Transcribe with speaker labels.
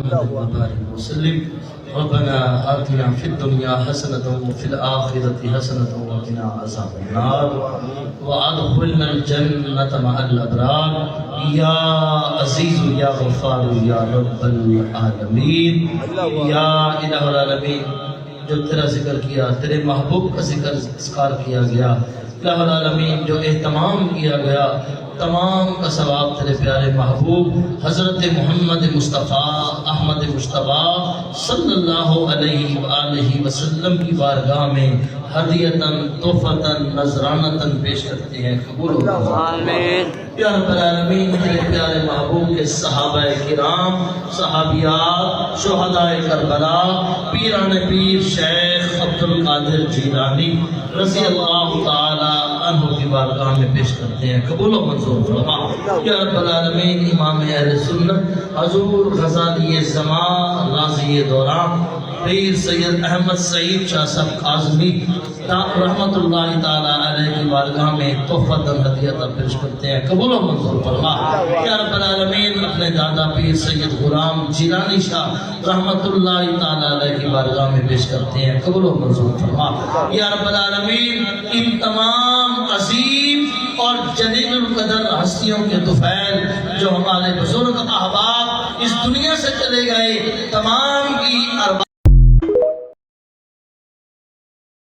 Speaker 1: وسلم ربنا آتنا في الدنيا حسنة وفي الآخرة حسنة وقنا عذاب النار وأدخلنا الجنة مع الأبرار يا عزيز يا غفار يا رب العالمين يا الہ العالمین. جو تیرا ذکر کیا، تیرے محبوب کا ذکر اذکار کیا گیا، الہ العالمین جو اہتمام کیا گیا، تمام کا ثواب تیرے پیارے محبوب حضرت محمد مصطفیٰ احمد مصطفیٰ صلی اللہ علیہ وآلہ وسلم کی بارگاہ میں ہدیتاً تحفتاً نذرانتاً پیش کرتے ہیں. قبول ہو آمین. یا رب العالمین تیرے پیارے محبوب کے صحابہ کرام، صحابیات، شہدائے کربلا، پیران پیر شیخ عبد القادر جیلانی رضی اللہ تعالی عنہ کی بارگاہ میں پیش کرتے ہیں. قبول و منظور فرما. یا رب العالمین امام اہل سنت حضور غزالی زمان راضی دوران پیر سید احمد سعید شاہ صاحب کاظمی رحمت اللہ تعالی علیہ کی بارگاہ میں تحفۃ ہدیہ پیش کرتے ہیں. قبول و منظور فرما. یا رب العالمین اپنے دادا پیر سید غلام جیلانی شاہ رحمت اللہ تعالی علیہ کی بارگاہ میں پیش کرتے ہیں. قبول و منظور فرما. یا رب العالمین ان تمام عظیم اور جلیل القدر ہستیوں کے طفیل جو ہمارے بزرگ احباب اس دنیا سے چلے گئے، تمام کی